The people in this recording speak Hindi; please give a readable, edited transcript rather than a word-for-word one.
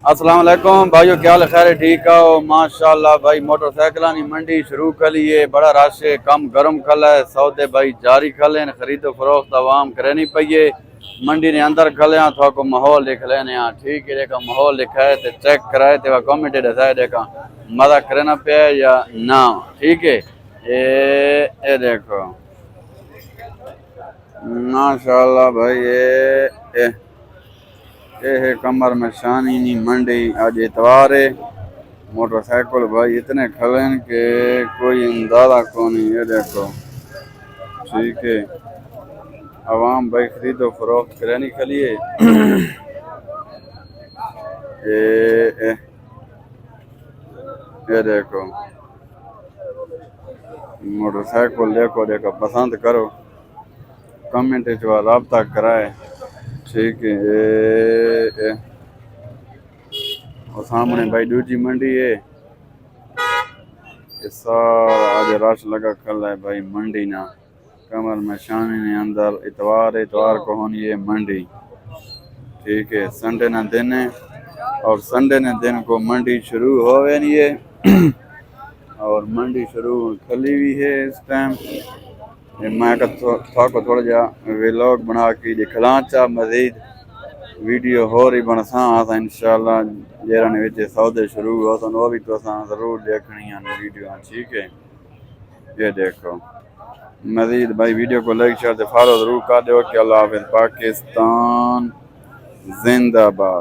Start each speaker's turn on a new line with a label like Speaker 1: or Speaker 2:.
Speaker 1: अस्सलाम वालेकुम भाइयों, क्या हाल है? खैर ठीक है माशाल्लाह भाई। मोटरसाइकिल की मंडी शुरू कर ली है, बड़ा रश है, कम गर्म खल है, सौदे भाई जारी खले खरीदो फरोख्त आवाम करनी पई है। मंडी ने अंदर खले तो को माहौल देख लेने ठीक है। देखा माहौल लिखा है तो चेक कराए तो कमेंट दसाए देखा मजा करना पे या ना। ठीक है, ये देखो माशाल्लाह भाई। ये है कमर में शानी नी मंडी। आज इतवार है। मोटरसाइकिल भाई इतने खलन के कोई अंदाजा को नहीं। ये देखो ठीक है, आवाम भाई खरीदो फरोख्त करने के लिए। ये ये देखो मोटरसाइकिल देखो देखो पसंद करो, कमेंट जो रब्ता कराए। ठीक है, और सामने भाई दूसरी मंडी है। ये सारा आज रश लगा खल है भाई मंडी ना। कमर में शानी ने अंदर इतवार इतवार को होनी है मंडी। ठीक है, संडे न दिन है और संडे ने दिन को मंडी शुरू हो गई है। और मंडी शुरू खली हुई है इस टाइम। मैं को थोड़ा जा व्लॉग बना के दिखला चा, मजीद वीडियो हो रही बनसा आसा इंशाल्लाह। जेरा ने विच सौदे शुरू हो तो वो भी तो जरूर देखनी है वीडियो। ठीक है, ये देखो मजीद भाई वीडियो को लाइक शेयर फॉलो जरूर कर दो। कि अल्लाह हाफिज़, पाकिस्तान जिंदाबाद।